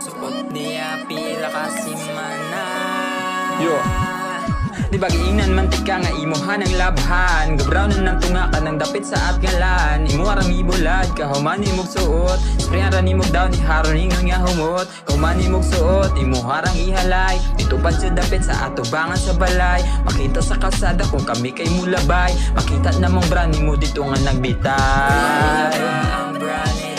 Supot niya pila kasimana. Yo. Di ba giingnan mantika nga imuhan ang labhan. Gabraw na ng tunga ka ng dapit sa at ngalan. Imo arang ibulad, kahuman imog suot. Sprayan ran imog daw ni haron ingon nga humot. Kahuman imog suot, imo harang ihalay. Itupad sa dapit sa atubangan sa balay. Makita sa kalsada kung kami kay mulabay. Makita namang brand mo dito nga nagbitay. Ang brand